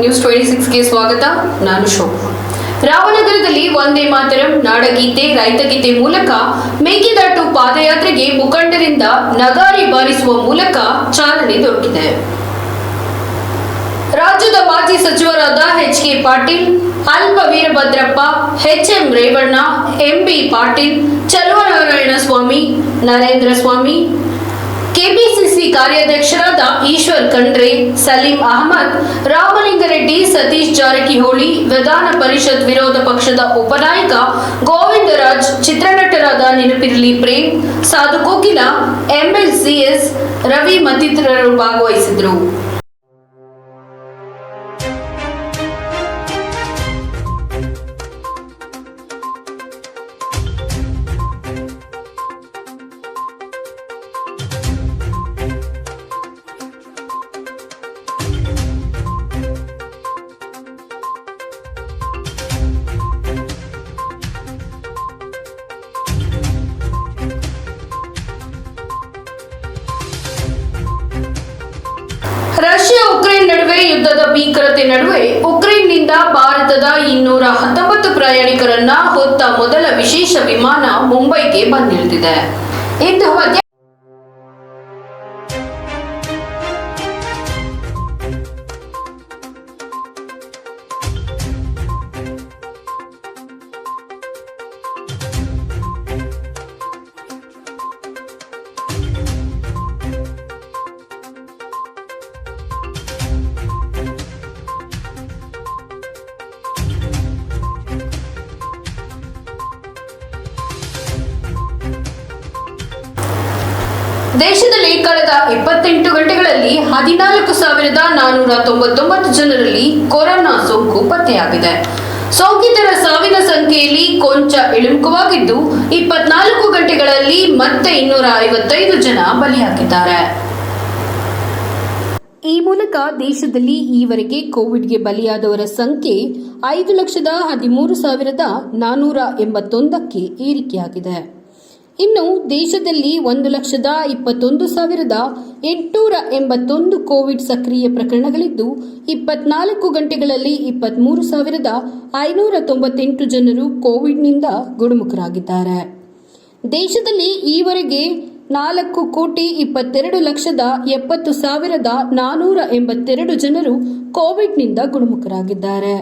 News 26ಗೆ ಸ್ವಾಗತ. ನಾನು ಶೋಭಾ. ರಾಮನಗರದಲ್ಲಿ ವಂದೇ ಮಾತರಂ ನಾಡಗೀತೆ, ರೈತಗೀತೆ ಮೂಲಕ ಮೇಕೆದಾಟು ಪಾದಯಾತ್ರೆಗೆ ಮುಖಂಡರಿಂದ ನಗಾರಿ ಬಾರಿಸುವ ಮೂಲಕ ಚಾಲನೆ ದೊರಕಿದೆ. ರಾಜ್ಯದ ಮಾಜಿ ಸಚಿವರಾದ ಎಚ್.ಕೆ. ಪಾಟೀಲ್, ಅಲ್ಪ ವೀರಭದ್ರಪ್ಪ, ಎಚ್.ಎಂ. ರೇವಣ್ಣ, ಎಂ.ಬಿ. ಪಾಟೀಲ್, ಚಲುವನಾರಾಯಣ ಸ್ವಾಮಿ, ನರೇಂದ್ರ ಸ್ವಾಮಿ, ಕೆಪಿಸಿಸಿ ಕಾರ್ಯಾಧ್ಯಕ್ಷರಾದ ಈಶ್ವರ್ ಖಂಡ್ರೆ, ಸಲೀಂ ಅಹಮದ್, ರಾಮಲಿಂಗಾರೆಡ್ಡಿ, ಸತೀಶ್ ಜಾರಕಿಹೊಳಿ, ವಿಧಾನ ಪರಿಷತ್ ವಿರೋಧ ಪಕ್ಷದ ಉಪನಾಯಕ ಗೋವಿಂದರಾಜ್, ಚಿತ್ರನಟರಾದ ನೆನಪಿರಲಿ ಪ್ರೇಮ್, ಸಾಧು ಕೋಕಿಲ, ಎಂಎಲ್ಸಿಎಸ್ ರವಿ ಮತ್ತಿತರರು ಭಾಗವಹಿಸಿದರು. ರಷ್ಯಾ ಉಕ್ರೇನ್ ನಡುವೆ ಯುದ್ಧದ ಭೀಕರತೆ ನಡುವೆ ಉಕ್ರೇನ್ನಿಂದ ಭಾರತದ 219 ಪ್ರಯಾಣಿಕರನ್ನ ಹೊತ್ತ ಮೊದಲ ವಿಶೇಷ ವಿಮಾನ ಮುಂಬೈಗೆ ಬಂದಿಳಿದಿದೆ. ಇಂದು ಮಧ್ಯಾಹ್ನ ದೇಶದಲ್ಲಿ ಕಳೆದ 28 ಗಂಟೆಗಳಲ್ಲಿ 14,499 ಜನರಲ್ಲಿ ಕೊರೋನಾ ಸೋಂಕು ಪತ್ತೆಯಾಗಿದೆ. ಸೋಂಕಿತರ ಸಾವಿನ ಸಂಖ್ಯೆಯಲ್ಲಿ ಕೊಂಚ ಇಳಿಮುಖವಾಗಿದ್ದು 24 ಗಂಟೆಗಳಲ್ಲಿ ಮತ್ತೆ 255 ಜನ ಬಲಿಯಾಗಿದ್ದಾರೆ. ಈ ಮೂಲಕ ದೇಶದಲ್ಲಿ ಈವರೆಗೆ ಕೋವಿಡ್ಗೆ ಬಲಿಯಾದವರ ಸಂಖ್ಯೆ 5,13,481ಕ್ಕೆ ಏರಿಕೆಯಾಗಿದೆ. ಇನ್ನು ದೇಶದಲ್ಲಿ 1,21,881 ಕೋವಿಡ್ ಸಕ್ರಿಯ ಪ್ರಕರಣಗಳಿದ್ದು 24 ಗಂಟೆಗಳಲ್ಲಿ 23,598 ಜನರು ಕೋವಿಡ್ನಿಂದ ಗುಣಮುಖರಾಗಿದ್ದಾರೆ. ದೇಶದಲ್ಲಿ ಈವರೆಗೆ 4,22,70,482 ಜನರು ಕೋವಿಡ್ನಿಂದ ಗುಣಮುಖರಾಗಿದ್ದಾರೆ.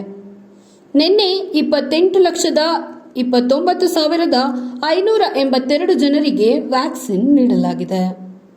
ನಿನ್ನೆ 28,29,582 ಜನರಿಗೆ ವ್ಯಾಕ್ಸಿನ್ ನೀಡಲಾಗಿದೆ.